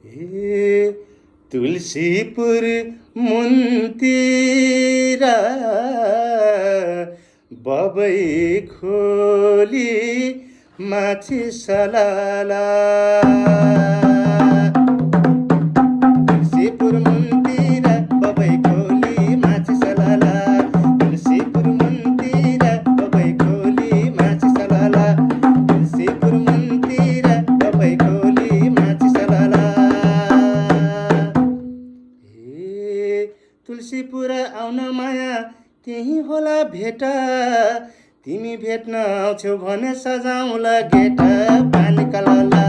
ए तुलसीपुर मुन्तिर बबै खोली माछी सलाला तुलसीपुर मुन्तिर बबै खोली माछी सलाला तुलसीपुर मुन्तिर बबै खोली माछी सलाला तुलसीपुर मुन्तिर बबै खोली माछी सलाला तुलसीपुर आउन माया त्यही होला भेट तिमी भेट्न आउँछौ भने सजाउँला गेट पानी कलला